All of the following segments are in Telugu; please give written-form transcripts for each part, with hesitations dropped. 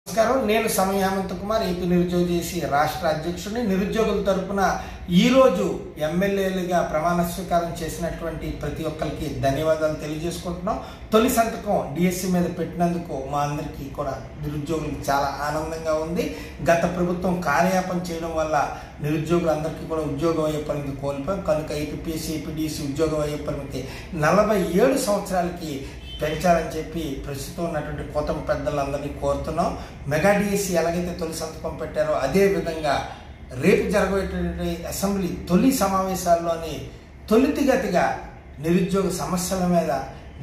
నమస్కారం. నేను సమయ హేమంత్ కుమార్, ఏపీ నిరుద్యోగ జేఏసీ రాష్ట్ర అధ్యక్షుడిని. నిరుద్యోగుల తరపున ఈరోజు ఎమ్మెల్యేలుగా ప్రమాణ స్వీకారం చేసినటువంటి ప్రతి ఒక్కరికి ధన్యవాదాలు తెలియజేసుకుంటున్నాం. తొలి సంతకం డిఎస్సి మీద పెట్టినందుకు మా అందరికీ కూడా నిరుద్యోగులకు చాలా ఆనందంగా ఉంది. గత ప్రభుత్వం కార్యాపన చేయడం వల్ల నిరుద్యోగులందరికీ కూడా ఉద్యోగం అయ్యే పరిమితి కోల్పోయాం. కనుక ఏపీపీఎస్సీ, ఏపీడీసీ ఉద్యోగం అయ్యే పరిమితి 47 సంవత్సరాలకి పెంచాలని చెప్పి ప్రస్తుతం ఉన్నటువంటి కూటమి పెద్దలందరినీ కోరుతున్నాం. మెగా డిఎస్సి ఎలాగైతే తొలి సంతకం పెట్టారో అదే విధంగా రేపు జరగబోయేటువంటి అసెంబ్లీ తొలి సమావేశాల్లోని తొలితిగతిగా నిరుద్యోగ సమస్యల మీద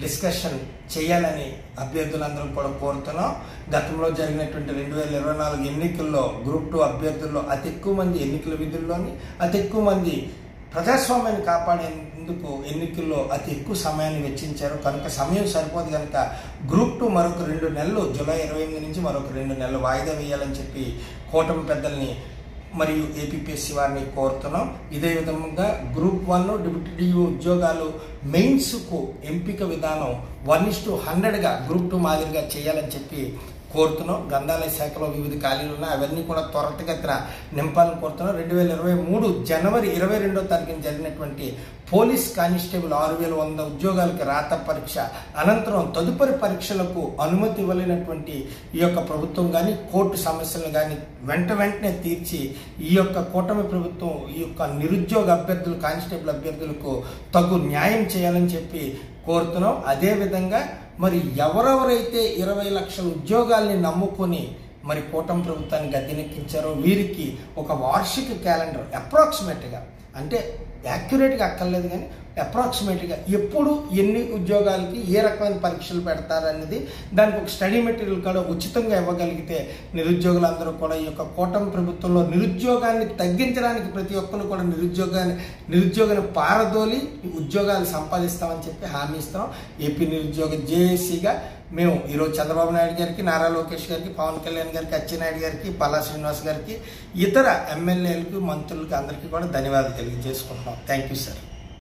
డిస్కషన్ చేయాలని అభ్యర్థులందరూ కూడా కోరుతున్నాం. గతంలో జరిగినటువంటి 2024 ఎన్నికల్లో గ్రూప్ 2 అభ్యర్థుల్లో అతి ఎక్కువ మంది ఎన్నికల విధుల్లోని అతి ఎక్కువ మంది ప్రజాస్వామ్యాన్ని కాపాడేందుకు ఎన్నికల్లో అతి ఎక్కువ సమయాన్ని వెచ్చించారు. కనుక సమయం సరిపోదు కనుక గ్రూప్ 2 మరొక 2 నెలలు జూలై 28 నుంచి మరొక 2 నెలలు వాయిదా వేయాలని చెప్పి కూటమి పెద్దల్ని మరియు ఏపీపీఎస్సీ వారిని కోరుతున్నాం. ఇదే విధంగా గ్రూప్ 1 డిప్యూటీ డిఓ ఉద్యోగాలు మెయిన్స్కు ఎంపిక విధానం 1:100గా గ్రూప్ 2 మాదిరిగా చేయాలని చెప్పి కోరుతున్నాం. గ్రంథాలయ శాఖలో వివిధ ఖాళీలు ఉన్నాయి, అవన్నీ కూడా త్వరితగతిన నింపాలని కోరుతున్నాం. 2023 జనవరి 22వ తారీఖున జరిగినటువంటి పోలీస్ కానిస్టేబుల్ 6100 ఉద్యోగాలకి రాత పరీక్ష అనంతరం తదుపరి పరీక్షలకు అనుమతి ఇవ్వలేనటువంటి ఈ యొక్క ప్రభుత్వం కానీ కోర్టు సమస్యలను కానీ వెంటనే తీర్చి ఈ యొక్క కూటమి ప్రభుత్వం ఈ యొక్క నిరుద్యోగ అభ్యర్థులు, కానిస్టేబుల్ అభ్యర్థులకు తగు న్యాయం చేయాలని చెప్పి కోరుతున్నాం. అదేవిధంగా మరి ఎవరెవరైతే 20 లక్షల ఉద్యోగాల్ని నమ్ముకొని మరి కూటమి ప్రభుత్వాన్ని గద్దెనెక్కించారో వీరికి ఒక వార్షిక క్యాలెండర్ అప్రాక్సిమేట్గా, అంటే యాక్యురేట్గా అక్కర్లేదు కానీ అప్రాక్సిమేట్గా ఎప్పుడు ఎన్ని ఉద్యోగాలకి ఏ రకమైన పరీక్షలు పెడతారనేది దానికి ఒక స్టడీ మెటీరియల్ కూడా ఉచితంగా ఇవ్వగలిగితే నిరుద్యోగులందరూ కూడా ఈ యొక్క కూటమి ప్రభుత్వంలో నిరుద్యోగాన్ని తగ్గించడానికి ప్రతి ఒక్కరు కూడా నిరుద్యోగాన్ని పారదోలి ఉద్యోగాలు సంపాదిస్తామని చెప్పి హామీ ఇస్తున్నాం. ఏపీ నిరుద్యోగ జేఏసీగా మేము ఈరోజు చంద్రబాబు నాయుడు గారికి, నారా లోకేష్ గారికి, పవన్ కళ్యాణ్ గారికి, అచ్చెన్నాయుడు గారికి, పల్లా శ్రీనివాస్ గారికి, ఇతర ఎమ్మెల్యేలకు, మంత్రులకి అందరికీ కూడా ధన్యవాదాలు తెలియజేసుకుంటున్నాం. Thank you sir.